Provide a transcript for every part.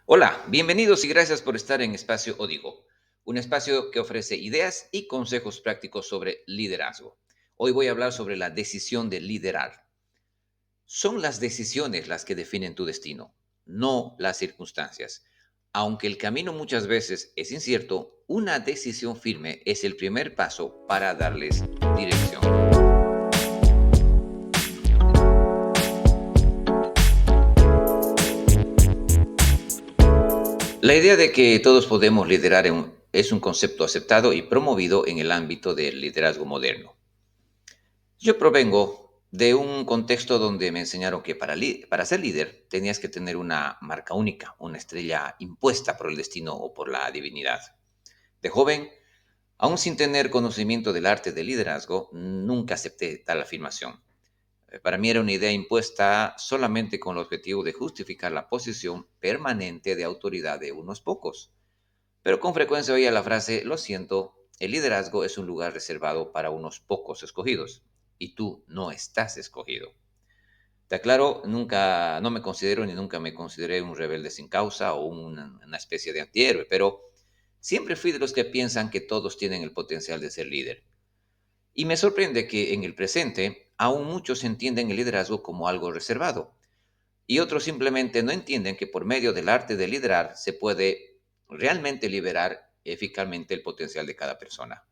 Hola, bienvenidos y gracias por estar en Espacio Odigo, un espacio que ofrece ideas y consejos prácticos sobre liderazgo. Hoy voy a hablar sobre la decisión de liderar. Son las decisiones las que definen tu destino, no las circunstancias. Aunque el camino muchas veces es incierto, una decisión firme es el primer paso para darles dirección. La idea de que todos podemos liderar es un concepto aceptado y promovido en el ámbito del liderazgo moderno. Yo provengo de un contexto donde me enseñaron que para ser líder tenías que tener una marca única, una estrella impuesta por el destino o por la divinidad. De joven, aún sin tener conocimiento del arte del liderazgo, nunca acepté tal afirmación. Para mí era una idea impuesta solamente con el objetivo de justificar la posición permanente de autoridad de unos pocos. Pero con frecuencia oía la frase, lo siento, el liderazgo es un lugar reservado para unos pocos escogidos y tú no estás escogido. Te aclaro, nunca, no me considero ni nunca me consideré un rebelde sin causa o una especie de antihéroe, pero siempre fui de los que piensan que todos tienen el potencial de ser líder. Y me sorprende que en el presente aún muchos entienden el liderazgo como algo reservado y otros simplemente no entienden que por medio del arte de liderar se puede realmente liberar eficazmente el potencial de cada persona.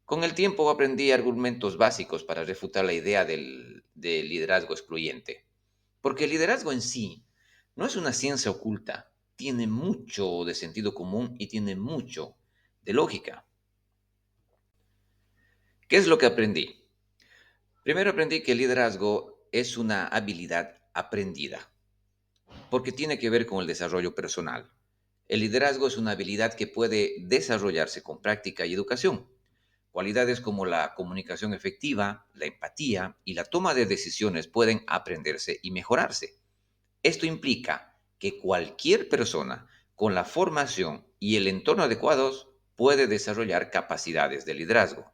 Con el tiempo aprendí argumentos básicos para refutar la idea del liderazgo excluyente, porque el liderazgo en sí no es una ciencia oculta, tiene mucho de sentido común y tiene mucho de lógica. ¿Qué es lo que aprendí? Primero aprendí que el liderazgo es una habilidad aprendida, porque tiene que ver con el desarrollo personal. El liderazgo es una habilidad que puede desarrollarse con práctica y educación. Cualidades como la comunicación efectiva, la empatía y la toma de decisiones pueden aprenderse y mejorarse. Esto implica que cualquier persona con la formación y el entorno adecuados puede desarrollar capacidades de liderazgo.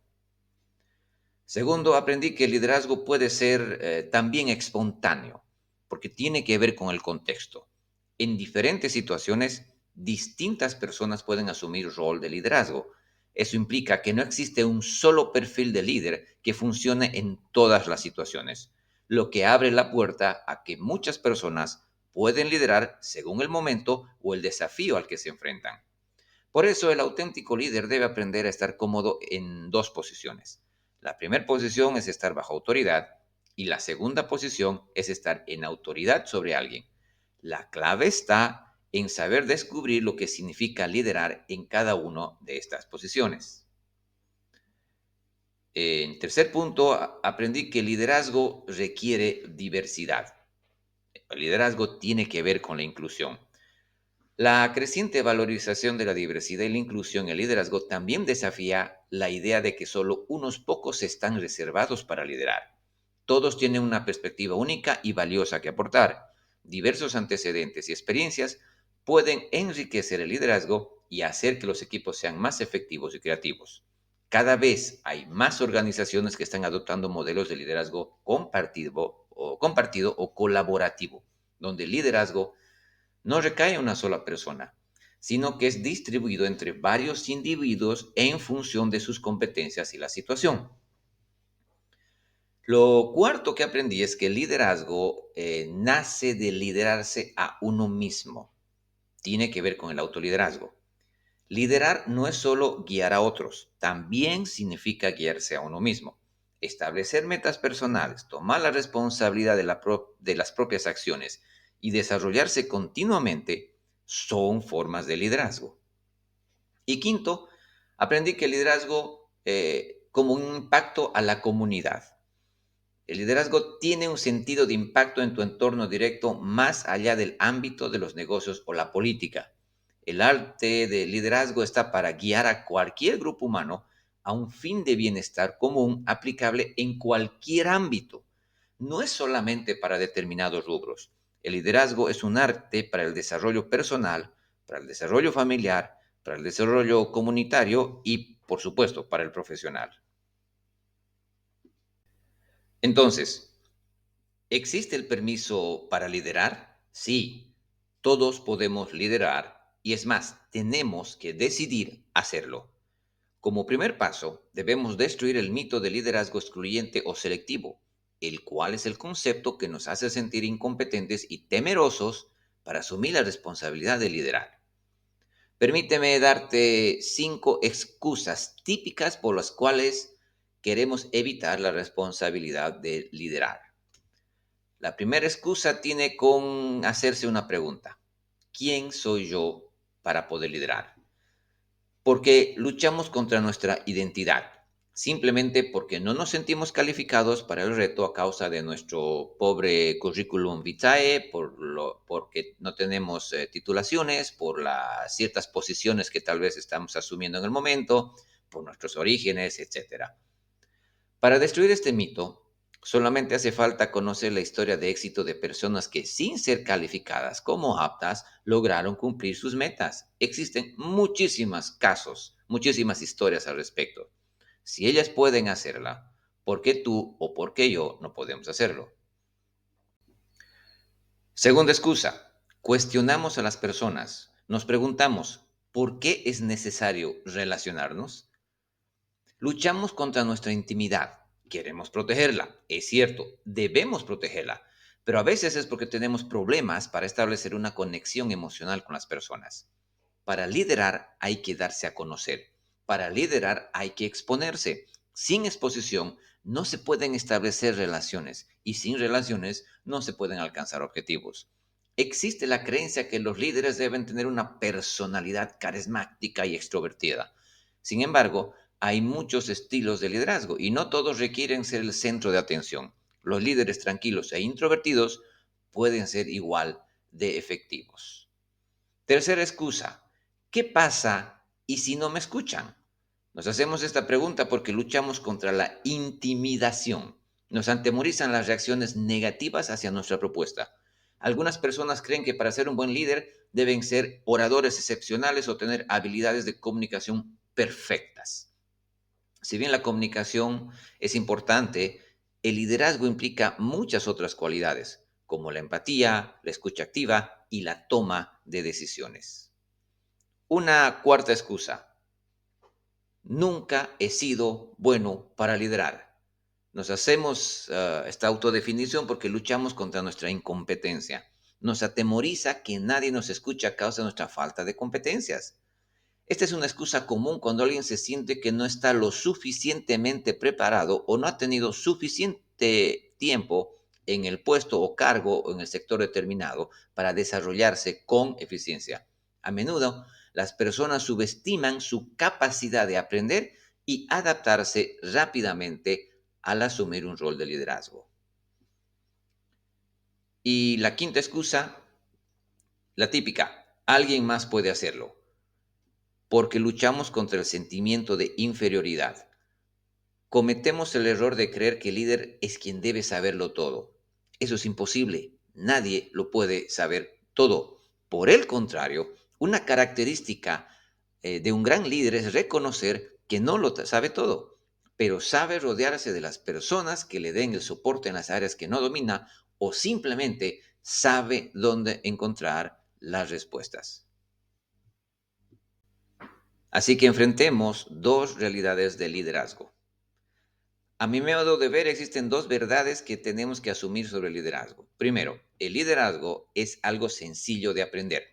Segundo, aprendí que el liderazgo puede ser también espontáneo, porque tiene que ver con el contexto. En diferentes situaciones, distintas personas pueden asumir rol de liderazgo. Eso implica que no existe un solo perfil de líder que funcione en todas las situaciones, lo que abre la puerta a que muchas personas pueden liderar según el momento o el desafío al que se enfrentan. Por eso el auténtico líder debe aprender a estar cómodo en dos posiciones. La primera posición es estar bajo autoridad y la segunda posición es estar en autoridad sobre alguien. La clave está en saber descubrir lo que significa liderar en cada una de estas posiciones. En tercer punto, aprendí que el liderazgo requiere diversidad. El liderazgo tiene que ver con la inclusión. La creciente valorización de la diversidad y la inclusión en el liderazgo también desafía la idea de que solo unos pocos están reservados para liderar. Todos tienen una perspectiva única y valiosa que aportar. Diversos antecedentes y experiencias pueden enriquecer el liderazgo y hacer que los equipos sean más efectivos y creativos. Cada vez hay más organizaciones que están adoptando modelos de liderazgo compartido o colaborativo, donde el liderazgo no recae en una sola persona, sino que es distribuido entre varios individuos en función de sus competencias y la situación. Lo cuarto que aprendí es que el liderazgo nace de liderarse a uno mismo. Tiene que ver con el autoliderazgo. Liderar no es solo guiar a otros, también significa guiarse a uno mismo. Establecer metas personales, tomar la responsabilidad de las propias acciones y desarrollarse continuamente son formas de liderazgo. Y quinto, aprendí que el liderazgo como un impacto a la comunidad. El liderazgo tiene un sentido de impacto en tu entorno directo más allá del ámbito de los negocios o la política. El arte del liderazgo está para guiar a cualquier grupo humano a un fin de bienestar común aplicable en cualquier ámbito. No es solamente para determinados rubros. El liderazgo es un arte para el desarrollo personal, para el desarrollo familiar, para el desarrollo comunitario y, por supuesto, para el profesional. Entonces, ¿existe el permiso para liderar? Sí, Todos podemos liderar y es más, tenemos que decidir hacerlo. Como primer paso, debemos destruir el mito de liderazgo excluyente o selectivo, el cual es el concepto que nos hace sentir incompetentes y temerosos para asumir la responsabilidad de liderar. Permíteme darte 5 excusas típicas por las cuales queremos evitar la responsabilidad de liderar. La primera excusa tiene con hacerse una pregunta. ¿Quién soy yo para poder liderar? Porque luchamos contra nuestra identidad, simplemente porque no nos sentimos calificados para el reto a causa de nuestro pobre currículum vitae, porque no tenemos titulaciones, por las ciertas posiciones que tal vez estamos asumiendo en el momento, por nuestros orígenes, etcétera. Para destruir este mito, solamente hace falta conocer la historia de éxito de personas que, sin ser calificadas como aptas, lograron cumplir sus metas. Existen muchísimos casos, muchísimas historias al respecto. Si ellas pueden hacerla, ¿por qué tú o por qué yo no podemos hacerlo? Segunda excusa, cuestionamos a las personas. Nos preguntamos, ¿por qué es necesario relacionarnos? Luchamos contra nuestra intimidad. Queremos protegerla. Es cierto, debemos protegerla. Pero a veces es porque tenemos problemas para establecer una conexión emocional con las personas. Para liderar hay que darse a conocer. Para liderar hay que exponerse. Sin exposición no se pueden establecer relaciones y sin relaciones no se pueden alcanzar objetivos. Existe la creencia que los líderes deben tener una personalidad carismática y extrovertida. Sin embargo, hay muchos estilos de liderazgo y no todos requieren ser el centro de atención. Los líderes tranquilos e introvertidos pueden ser igual de efectivos. Tercera excusa, ¿qué pasa y si no me escuchan? Nos hacemos esta pregunta porque luchamos contra la intimidación. Nos atemorizan las reacciones negativas hacia nuestra propuesta. Algunas personas creen que para ser un buen líder deben ser oradores excepcionales o tener habilidades de comunicación perfectas. Si bien la comunicación es importante, el liderazgo implica muchas otras cualidades, como la empatía, la escucha activa y la toma de decisiones. Una cuarta excusa. Nunca he sido bueno para liderar. Nos hacemos esta autodefinición porque luchamos contra nuestra incompetencia. Nos atemoriza que nadie nos escuche a causa de nuestra falta de competencias. Esta es una excusa común cuando alguien se siente que no está lo suficientemente preparado o no ha tenido suficiente tiempo en el puesto o cargo o en el sector determinado para desarrollarse con eficiencia. A menudo, las personas subestiman su capacidad de aprender y adaptarse rápidamente al asumir un rol de liderazgo. Y la quinta excusa, la típica, alguien más puede hacerlo, porque luchamos contra el sentimiento de inferioridad. Cometemos el error de creer que el líder es quien debe saberlo todo. Eso es imposible. Nadie lo puede saber todo. Por el contrario, una característica de un gran líder es reconocer que no lo sabe todo, pero sabe rodearse de las personas que le den el soporte en las áreas que no domina o simplemente sabe dónde encontrar las respuestas. Así que enfrentemos dos realidades de liderazgo. A mi modo de ver, existen dos verdades que tenemos que asumir sobre el liderazgo. Primero, el liderazgo es algo sencillo de aprender.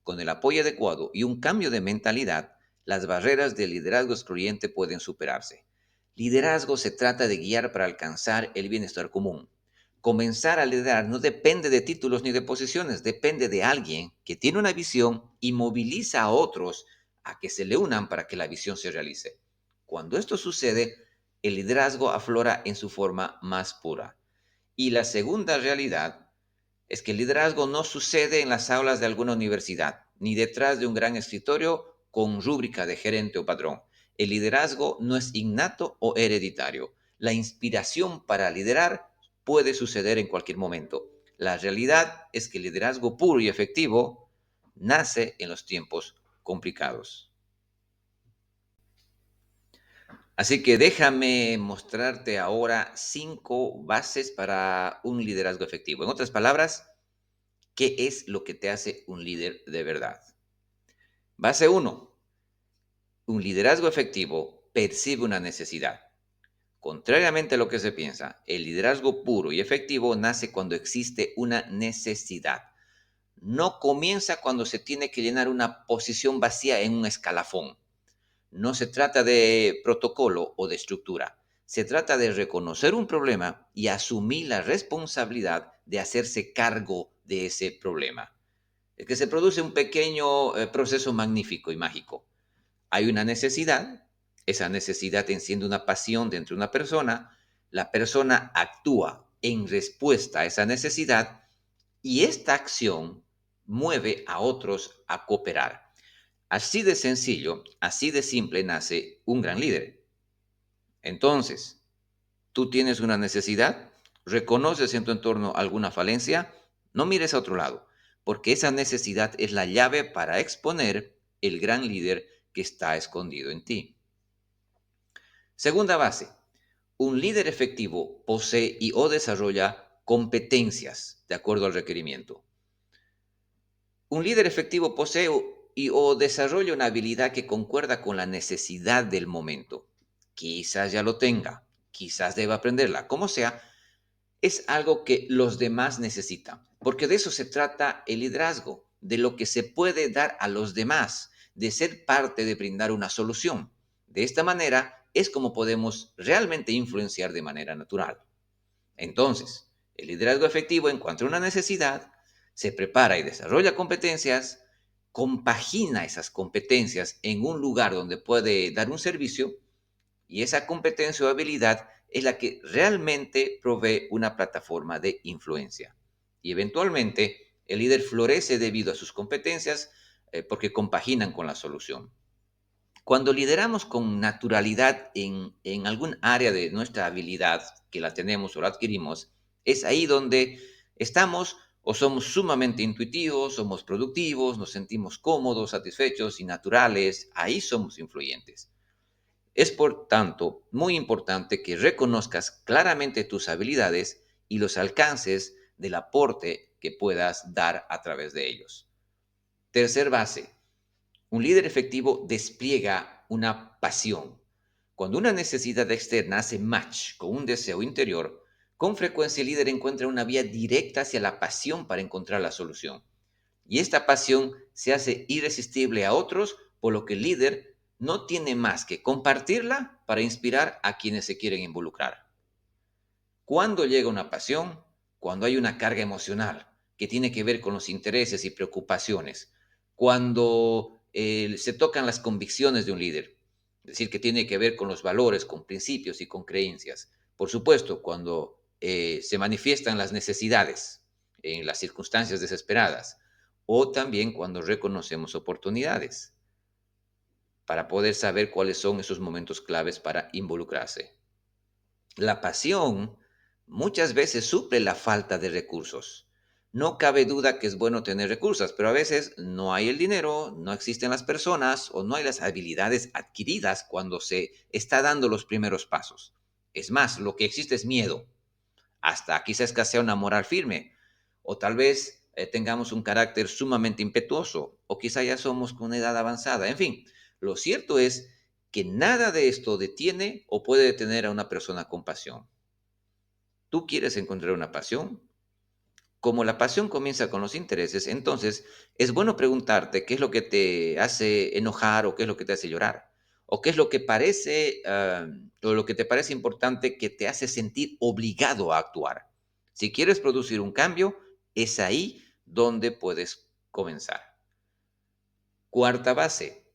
Con el apoyo adecuado y un cambio de mentalidad, las barreras del liderazgo excluyente pueden superarse. Liderazgo se trata de guiar para alcanzar el bienestar común. Comenzar a liderar no depende de títulos ni de posiciones, depende de alguien que tiene una visión y moviliza a otros a que se le unan para que la visión se realice. Cuando esto sucede, el liderazgo aflora en su forma más pura. Y la segunda realidad es que el liderazgo no sucede en las aulas de alguna universidad, ni detrás de un gran escritorio con rúbrica de gerente o patrón. El liderazgo no es innato o hereditario. La inspiración para liderar puede suceder en cualquier momento. La realidad es que el liderazgo puro y efectivo nace en los tiempos complicados. Así que déjame mostrarte ahora 5 bases para un liderazgo efectivo. En otras palabras, ¿Qué es lo que te hace un líder de verdad? Base uno: un liderazgo efectivo percibe una necesidad. Contrariamente a lo que se piensa, el liderazgo puro y efectivo nace cuando existe una necesidad. No comienza cuando se tiene que llenar una posición vacía en un escalafón. No se trata de protocolo o de estructura. Se trata de reconocer un problema y asumir la responsabilidad de hacerse cargo de ese problema. Es que se produce un pequeño proceso magnífico y mágico. Hay una necesidad, esa necesidad enciende una pasión dentro de una persona, la persona actúa en respuesta a esa necesidad y esta acción mueve a otros a cooperar. Así de sencillo, así de simple nace un gran líder. Entonces, tú tienes una necesidad, reconoces en tu entorno alguna falencia, no mires a otro lado, porque esa necesidad es la llave para exponer el gran líder que está escondido en ti. Segunda base: un líder efectivo posee y o desarrolla competencias de acuerdo al requerimiento. Un líder efectivo posee y o desarrolla una habilidad que concuerda con la necesidad del momento. Quizás ya lo tenga, quizás deba aprenderla, como sea, es algo que los demás necesitan, porque de eso se trata el liderazgo, de lo que se puede dar a los demás, de ser parte de brindar una solución. De esta manera es como podemos realmente influenciar de manera natural. Entonces, el liderazgo efectivo encuentra una necesidad, se prepara y desarrolla competencias, compagina esas competencias en un lugar donde puede dar un servicio y esa competencia o habilidad es la que realmente provee una plataforma de influencia. Y eventualmente el líder florece debido a sus competencias porque compaginan con la solución. Cuando lideramos con naturalidad en algún área de nuestra habilidad, que la tenemos o la adquirimos, es ahí donde estamos o somos sumamente intuitivos, somos productivos, nos sentimos cómodos, satisfechos y naturales, ahí somos influyentes. Es por tanto muy importante que reconozcas claramente tus habilidades y los alcances del aporte que puedas dar a través de ellos. Tercer base: un líder efectivo despliega una pasión. Cuando una necesidad externa hace match con un deseo interior, con frecuencia el líder encuentra una vía directa hacia la pasión para encontrar la solución. Y esta pasión se hace irresistible a otros, por lo que el líder no tiene más que compartirla para inspirar a quienes se quieren involucrar. ¿Cuándo llega una pasión? Cuando hay una carga emocional que tiene que ver con los intereses y preocupaciones. Cuando se tocan las convicciones de un líder. Es decir, que tiene que ver con los valores, con principios y con creencias. Por supuesto, cuando se manifiestan las necesidades en las circunstancias desesperadas. O también cuando reconocemos oportunidades para poder saber cuáles son esos momentos claves para involucrarse. La pasión muchas veces suple la falta de recursos. No cabe duda que es bueno tener recursos, pero a veces no hay el dinero, no existen las personas o no hay las habilidades adquiridas cuando se está dando los primeros pasos. Es más, lo que existe es miedo. Hasta quizás escasea una moral firme. O tal vez tengamos un carácter sumamente impetuoso. O quizá ya somos con una edad avanzada. En fin, lo cierto es que nada de esto detiene o puede detener a una persona con pasión. ¿Tú quieres encontrar una pasión? Como la pasión comienza con los intereses, entonces es bueno preguntarte qué es lo que te hace enojar o qué es lo que te hace llorar. O qué es lo que parece, o lo que te parece importante que te hace sentir obligado a actuar. Si quieres producir un cambio, es ahí donde puedes comenzar. Cuarta base: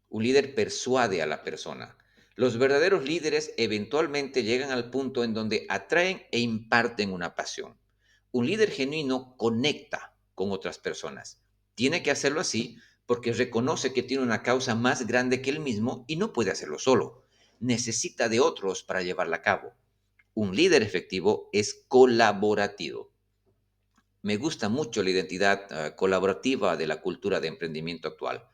un líder persuade a la persona. Los verdaderos líderes eventualmente llegan al punto en donde atraen e imparten una pasión. Un líder genuino conecta con otras personas. Tiene que hacerlo así porque reconoce que tiene una causa más grande que él mismo y no puede hacerlo solo. Necesita de otros para llevarla a cabo. Un líder efectivo es colaborativo. Me gusta mucho la identidad colaborativa de la cultura de emprendimiento actual.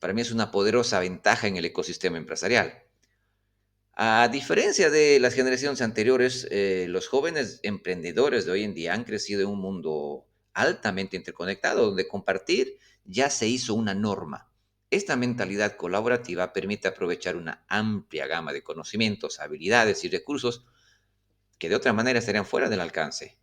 Para mí es una poderosa ventaja en el ecosistema empresarial. A diferencia de las generaciones anteriores, los jóvenes emprendedores de hoy en día han crecido en un mundo altamente interconectado, donde compartir ya se hizo una norma. Esta mentalidad colaborativa permite aprovechar una amplia gama de conocimientos, habilidades y recursos que de otra manera estarían fuera del alcance.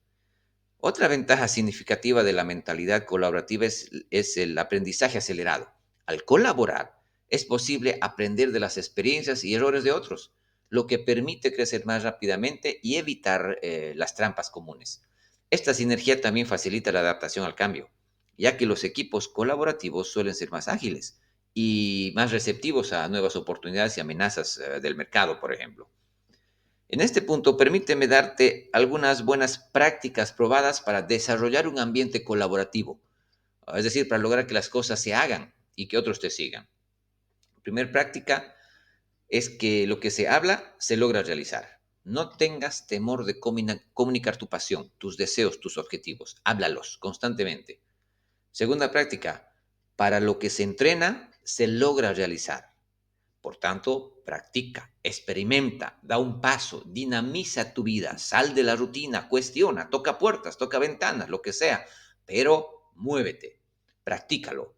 Otra ventaja significativa de la mentalidad colaborativa es el aprendizaje acelerado. Al colaborar, es posible aprender de las experiencias y errores de otros, lo que permite crecer más rápidamente y evitar las trampas comunes. Esta sinergia también facilita la adaptación al cambio, ya que los equipos colaborativos suelen ser más ágiles y más receptivos a nuevas oportunidades y amenazas del mercado, por ejemplo. En este punto, permíteme darte algunas buenas prácticas probadas para desarrollar un ambiente colaborativo, es decir, para lograr que las cosas se hagan y que otros te sigan. La primera práctica es que lo que se habla se logra realizar. No tengas temor de comunicar tu pasión, tus deseos, tus objetivos. Háblalos constantemente. Segunda práctica, para lo que se entrena, se logra realizar. Por tanto, practica, experimenta, da un paso, dinamiza tu vida, sal de la rutina, cuestiona, toca puertas, toca ventanas, lo que sea, pero muévete, practícalo.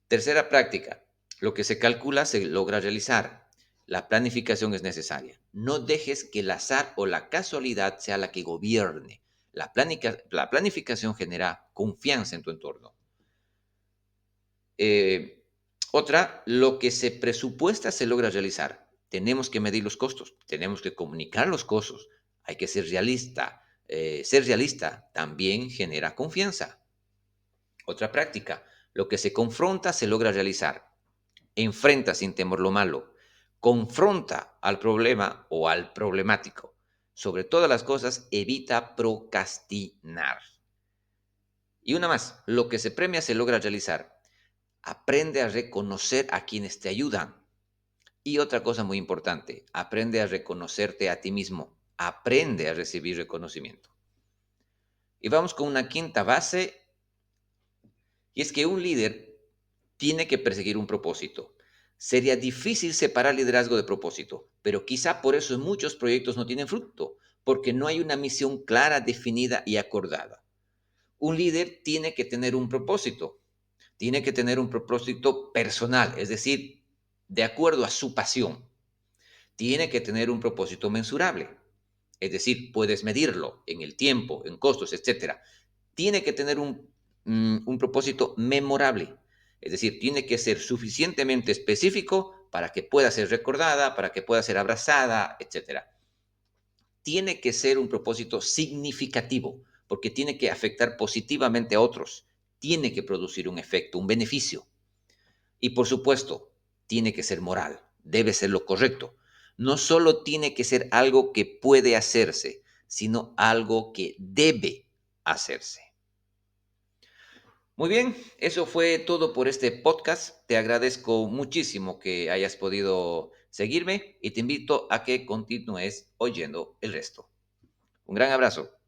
Tercera práctica, lo que se calcula se logra realizar. La planificación es necesaria. No dejes que el azar o la casualidad sea la que gobierne. La planificación genera confianza en tu entorno. Eh, Otra, lo que se presupuesta se logra realizar. Tenemos que medir los costos, tenemos que comunicar los costos, hay que ser realista. Ser realista también genera confianza. Otra práctica, lo que se confronta se logra realizar. Enfrenta sin temor lo malo. Confronta al problema o al problemático. Sobre todas las cosas, evita procrastinar. Y una más, lo que se premia se logra realizar. Aprende a reconocer a quienes te ayudan. Y otra cosa muy importante, aprende a reconocerte a ti mismo. Aprende a recibir reconocimiento. Y vamos con una quinta base, y es que un líder tiene que perseguir un propósito. Sería difícil separar liderazgo de propósito, pero quizá por eso muchos proyectos no tienen fruto, porque no hay una misión clara, definida y acordada. Un líder tiene que tener un propósito, tiene que tener un propósito personal, es decir, de acuerdo a su pasión. Tiene que tener un propósito mensurable, es decir, puedes medirlo en el tiempo, en costos, etcétera. Tiene que tener un propósito memorable, es decir, tiene que ser suficientemente específico para que pueda ser recordada, para que pueda ser abrazada, etcétera. Tiene que ser un propósito significativo, porque tiene que afectar positivamente a otros, tiene que producir un efecto, un beneficio. Y por supuesto, tiene que ser moral, debe ser lo correcto. No solo tiene que ser algo que puede hacerse, sino algo que debe hacerse. Muy bien, eso fue todo por este podcast. Te agradezco muchísimo que hayas podido seguirme y te invito a que continúes oyendo el resto. Un gran abrazo.